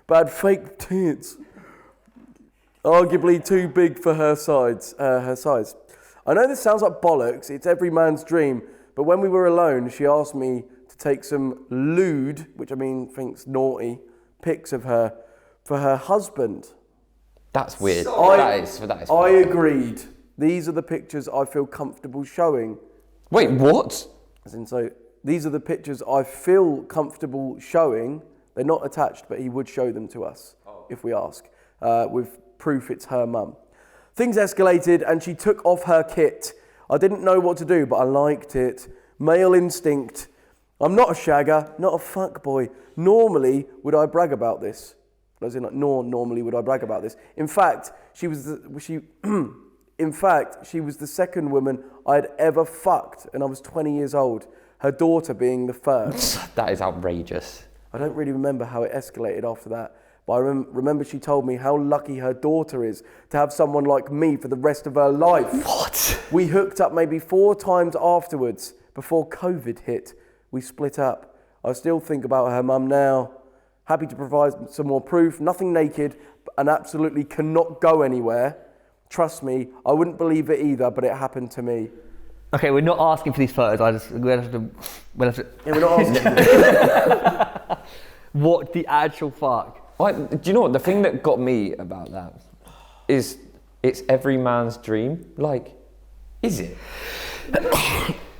but had fake tits. Arguably too big for her size. I know this sounds like bollocks, it's every man's dream, but when we were alone, she asked me to take some lewd, which I mean thinks naughty, pics of her for her husband. That's weird. I that is agreed. These are the pictures I feel comfortable showing. Wait, what? As in, so these are the pictures I feel comfortable showing. They're not attached, but he would show them to us if we ask, with proof it's her mum. Things escalated and she took off her kit. I didn't know what to do, but I liked it. Male instinct. I'm not a shagger, not a fuckboy. Normally, would I brag about this? As in, like, normally would I brag about this? In fact, she was the second woman I'd ever fucked, and I was 20 years old. Her daughter being the first. That is outrageous. I don't really remember how it escalated after that, but I remember she told me how lucky her daughter is to have someone like me for the rest of her life. What? We hooked up maybe 4 times afterwards, Before COVID hit, we split up. I still think about her mum now. Happy to provide some more proof. Nothing naked and absolutely cannot go anywhere. Trust me, I wouldn't believe it either, but it happened to me. Okay, we're not asking for these photos. We'll have to. Yeah, we're not asking. What the actual fuck? Do you know what? The thing that got me about that is it's every man's dream. Like, is it?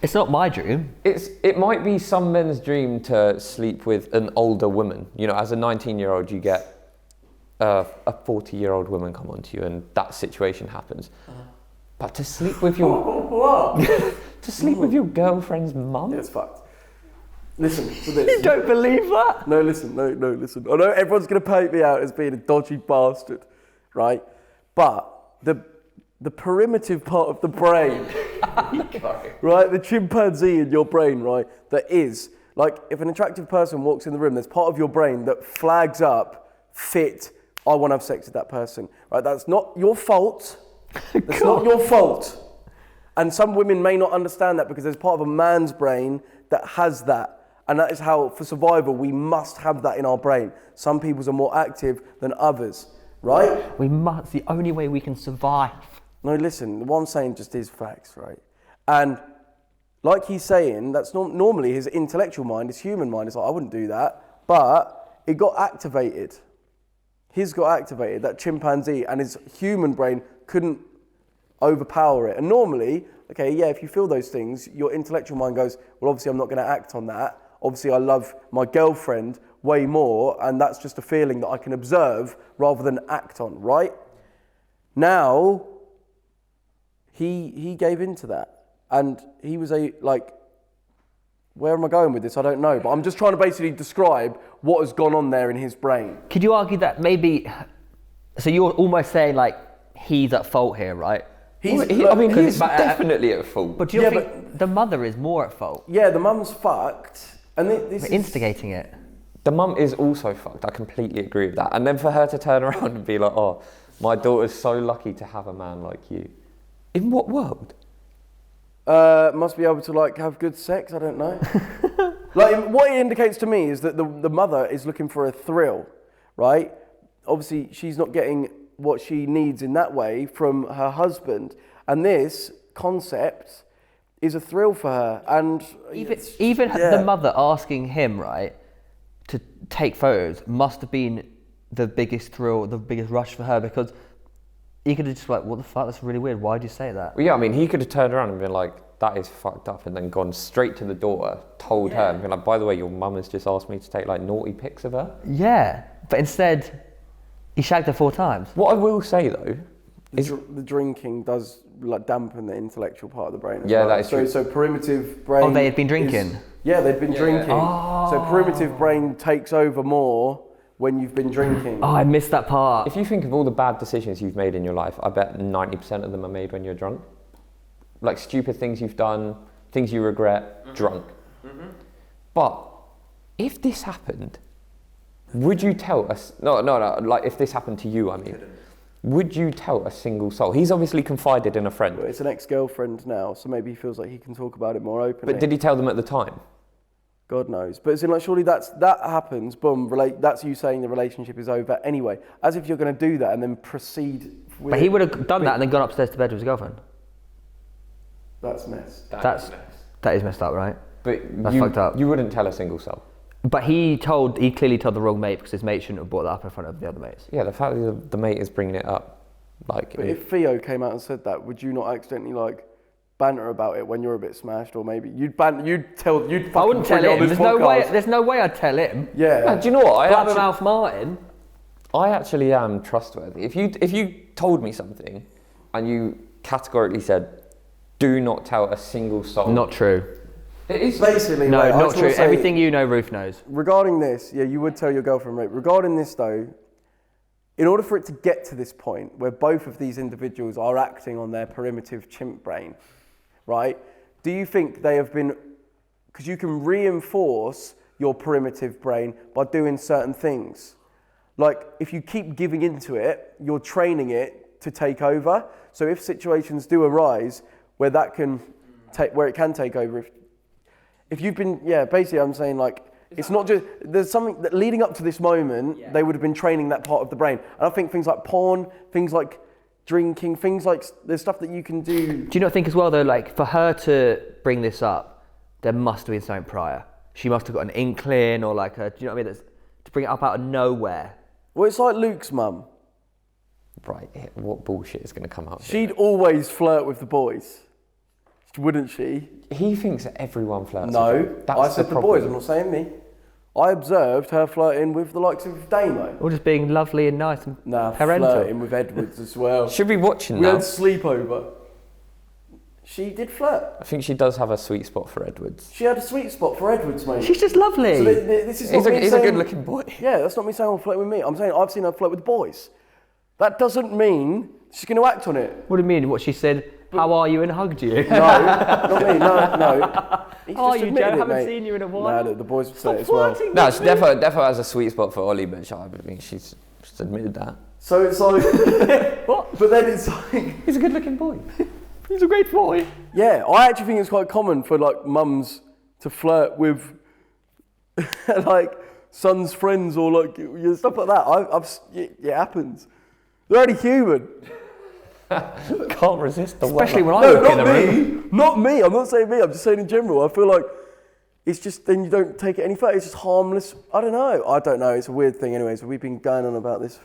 It's not my dream. It might be some men's dream to sleep with an older woman. You know, as a 19-year-old, you get a 40-year-old woman come onto you, and that situation happens. But to sleep with your with your girlfriend's mum? Yeah, it's fucked. Listen to this. You don't believe that? No, listen. I know everyone's going to paint me out as being a dodgy bastard, right? But the primitive part of the brain, right? The chimpanzee in your brain, right? That is, like, if an attractive person walks in the room, there's part of your brain that flags up, fit, I want to have sex with that person, right? That's not your fault. That's not your fault. And some women may not understand that because there's part of a man's brain that has that. And that is how, for survival, we must have that in our brain. Some people's are more active than others, right? We must. It's the only way we can survive. No, listen, what I'm saying just is facts, right? And like he's saying, that's not normally his intellectual mind, his human mind. It's like, I wouldn't do that. But it got activated. His got activated, that chimpanzee, and his human brain couldn't overpower it. And normally, okay, yeah, if you feel those things, your intellectual mind goes, well, obviously I'm not going to act on that. Obviously I love my girlfriend way more, and that's just a feeling that I can observe rather than act on, right? Now, he gave into that. And he was where am I going with this? I don't know. But I'm just trying to basically describe what has gone on there in his brain. Could you argue that maybe... So you're almost saying, like, he's at fault here, right? He's definitely at fault. But do you think the mother is more at fault? Yeah, the mum's fucked. And this is instigating it. The mum is also fucked. I completely agree with that. And then for her to turn around and be like, oh, my daughter's so lucky to have a man like you. In what world? Must be able to, like, have good sex, I don't know. Like, what it indicates to me is that the mother is looking for a thrill, right? Obviously, she's not getting what she needs in that way from her husband. And this concept is a thrill for her. And even the mother asking him, right, to take photos must have been the biggest thrill, the biggest rush for her, because he could have just like, what the fuck, that's really weird, why'd you say that? Well, yeah, I mean, he could have turned around and been like, that is fucked up, and then gone straight to the daughter, told her, and been like, by the way, your mum has just asked me to take like naughty pics of her. Yeah, but instead, he shagged her 4 times. What I will say though, is the drinking does like dampen the intellectual part of the brain as yeah, well. that is true. So primitive brain... Oh, they had been drinking? They'd been drinking. Oh. So primitive brain takes over more when you've been drinking. Oh, I missed that part. if you think of all the bad decisions you've made in your life, I bet 90% of them are made when you're drunk. Like stupid things you've done, things you regret, drunk. Mm-hmm. But if this happened, would you tell us? No. Like if this happened to you, I mean, would you tell a single soul? He's obviously confided in a friend. It's an ex-girlfriend now, so maybe he feels like he can talk about it more openly. But did he tell them at the time? God knows. But it's in like, surely that happens, boom, that's you saying the relationship is over anyway. As if you're going to do that and then proceed with But he would have done that and then gone upstairs to bed with his girlfriend. That's messed. That is messed up, right? But That's fucked up. You wouldn't tell a single soul. But he clearly told the wrong mate because his mate shouldn't have brought that up in front of the other mates. Yeah, the fact that the mate is bringing it up, like. But if Theo came out and said that, would you not accidentally like banter about it when you're a bit smashed, or maybe you'd I wouldn't tell him. There's no way I'd tell him. Yeah. Do you know what? Blabbermouth Martin. I actually am trustworthy. If you told me something, and you categorically said, "Do not tell a single soul." Not true. It is basically no, right, not true. Everything you know, Ruth knows. Regarding this, yeah, you would tell your girlfriend, right? Regarding this though, in order for it to get to this point where both of these individuals are acting on their primitive chimp brain, right? Do you think they have been, because you can reinforce your primitive brain by doing certain things. Like if you keep giving into it, you're training it to take over. So if situations do arise where that can where it can take over, if you've been, basically I'm saying like, it's not just, there's something that leading up to this moment, they would have been training that part of the brain. And I think things like porn, things like drinking, things like, there's stuff that you can do. Do you not think as well though, like for her to bring this up, there must have been something prior. She must have got an inkling or like a, do you know what I mean? To bring it up out of nowhere. Well, it's like Luke's mum. Right, what bullshit is going to come out? She'd always flirt with the boys, wouldn't she? He thinks that everyone flirts. No, That's I said the problem. boys, I'm not saying me. I observed her flirting with the likes of Damo. Or just being lovely and nice and Nah, parental. flirting with Edwards as well. Should be watching We now. had sleepover. She did flirt. I think she does have a sweet spot for Edwards. She had a sweet spot for Edwards, mate. She's just lovely. So this is He's not me a saying, good-looking boy. Yeah, that's not me saying I'm flirting with me. I'm saying I've seen her flirt with boys. That doesn't mean she's going to act on it. What do you mean? What she said, how are you, and hugged you? No, not me, no. He's How are just you, admitted Joe? it, Haven't mate. seen you in a while. No, the boys would say Stop it as well. flirting No, with she me. definitely has a sweet spot for Ollie, but I mean, she's admitted that. So it's like, What? but then it's like, He's a good-looking boy. He's a great boy. yeah, I actually think it's quite common for like mums to flirt with like sons' friends or like stuff like that. It happens. They're only human. Can't resist the Especially weather. when I No, walk in not the me. room. Not me. I'm not saying me. I'm just saying in general. I feel like it's just then you don't take it any further. It's just harmless. I don't know. It's a weird thing. Anyway, so we've been going on about this.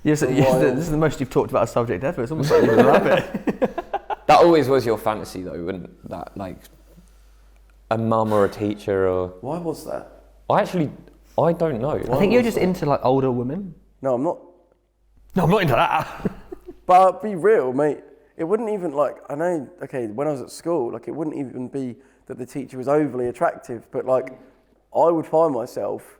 Yes, For a yes, while. this is the most you've talked about a subject ever. It's almost like you love it. That always was your fantasy, though, wouldn't that? Like a mum or a teacher, or Why was that? I don't know. I think you're just into like older women. No, I'm not. No, I'm not into that. But be real, mate. It wouldn't even like, I know, okay, when I was at school, like it wouldn't even be that the teacher was overly attractive, but like I would find myself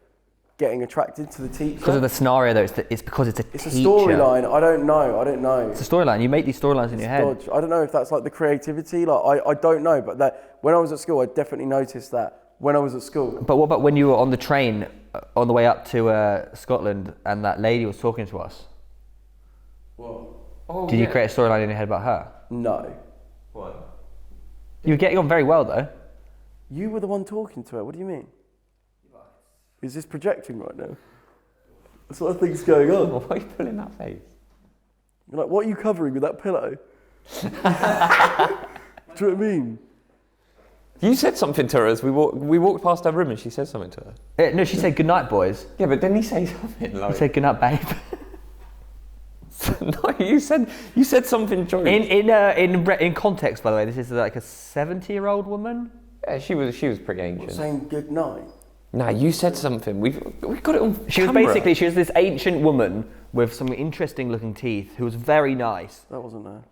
getting attracted to the teacher. Because of the scenario though, it's because it's a It's a teacher. storyline. I don't know. It's a storyline. You make these storylines in your head. Dodge. I don't know if that's like the creativity. Like I don't know, but that when I was at school, I definitely noticed that when I was at school. But what about when you were on the train on the way up to Scotland and that lady was talking to us? What? Did you create a storyline in your head about her? No. What? You were getting on very well though. You were the one talking to her. What do you mean? Is this projecting right now? That's what I think's going on. Why are you pulling that face? You're like, what are you covering with that pillow? Do you know what I mean? You said something to her as we walked past her room, and she said something to her. No, she said good night, boys. Yeah, but didn't he say something like? I said good night, babe. No, you said something true. In context, by the way, this is like a 70-year-old woman. Yeah, she was pretty ancient. Saying good night. Nah, you said something. We got it on She was camera. this ancient woman with some interesting looking teeth who was very nice. That wasn't her.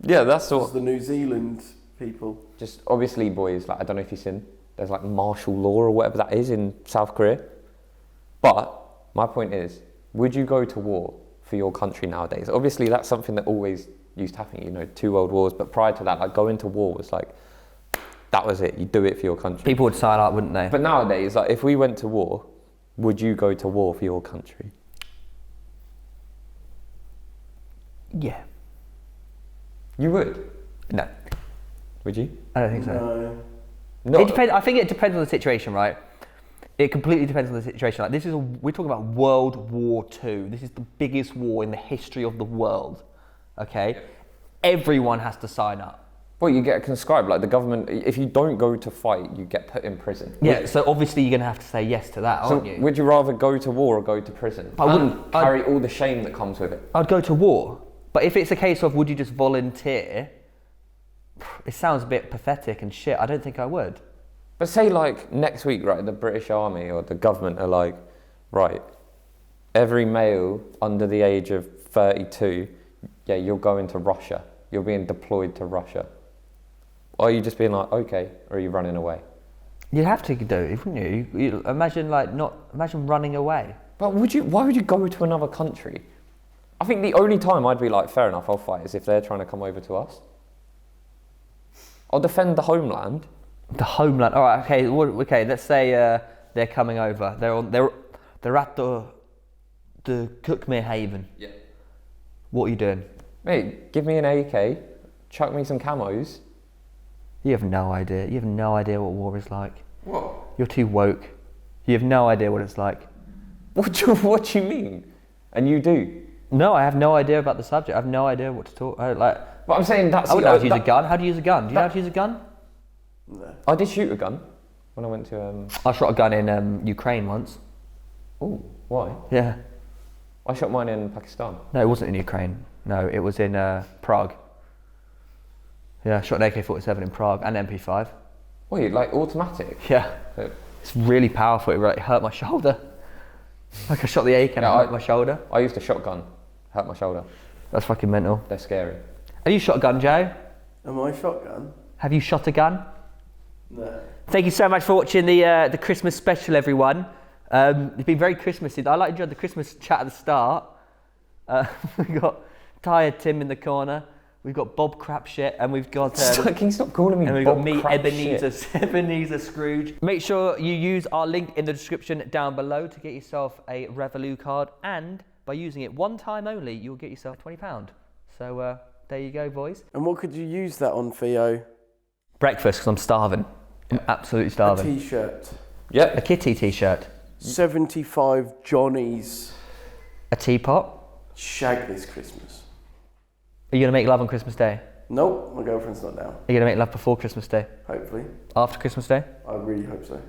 Yeah, that's That was what. the New Zealand people. Just obviously, boys. Like I don't know if you've seen. There's like martial law or whatever that is in South Korea. But my point is, would you go to war for your country nowadays? Obviously, that's something that always used to happen. You know, 2 world wars. But prior to that, like going to war was like. That was it. You do it for your country. People would sign up, wouldn't they? But nowadays, like if we went to war, would you go to war for your country? Yeah. You would. No, Would you? I don't think so. No. No. It depends. I think it depends on the situation, right? It completely depends on the situation. Like we're talking about World War II. This is the biggest war in the history of the world. Okay, everyone has to sign up. Well, you get conscribed. Like the government, if you don't go to fight, you get put in prison. Yeah, so obviously you're going to have to say yes to that, So aren't you? would you rather go to war or go to prison? I wouldn't. And carry all the shame that comes with it. I'd go to war. But if it's a case of would you just volunteer, it sounds a bit pathetic and shit. I don't think I would. But say like next week, right, the British Army or the government are like, right, every male under the age of 32, yeah, you're going to Russia. You're being deployed to Russia. Or are you just being like, okay, or are you running away? You'd have to do it, wouldn't you? You imagine running away. But why would you go to another country? I think the only time I'd be like, fair enough, I'll fight, is if they're trying to come over to us. I'll defend the homeland. The homeland. All right. Okay. Okay. Let's say they're coming over. They're at the Cookmere Haven. Yeah. What are you doing? Mate, give me an AK, chuck me some camos. You have no idea. You have no idea what war is like. What? You're too woke. You have no idea what it's like. What do you mean? And you do? No, I have no idea about the subject. I have no idea what to talk. But I'm saying that's. I wouldn't know how to use a gun. How do you use a gun? Do you know how to use a gun? No. I did shoot a gun when I went to. I shot a gun in Ukraine once. Oh, why? Yeah. I shot mine in Pakistan. No, it wasn't in Ukraine. No, it was in Prague. Yeah, I shot an AK-47 in Prague and MP5. Wait, like automatic? Yeah. Uh, It's really powerful. It really hurt my shoulder. Like I shot the AK and it hurt my shoulder. I used a shotgun. Hurt my shoulder. That's fucking mental. They're scary. Have you shot a gun, Joe? Am I shotgun? Have you shot a gun? No. Thank you so much for watching the Christmas special, everyone. It's been very Christmassy. I enjoyed the Christmas chat at the start. We've got Tired Tim in the corner. We've got Bob Crapshit, and we've got. Can you stop calling me And we've Bob got me, Crapshit? Ebenezer Scrooge. Make sure you use our link in the description down below to get yourself a Revolut card, and by using it one time only, you'll get yourself £20. So there you go, boys. And what could you use that on, Theo? Breakfast, because I'm starving. I'm absolutely starving. A t-shirt. Yep. A kitty t-shirt. 75 Johnnies. A teapot. Shag this Christmas. Are you going to make love on Christmas Day? Nope, my girlfriend's not down. Are you going to make love before Christmas Day? Hopefully. After Christmas Day? I really hope so.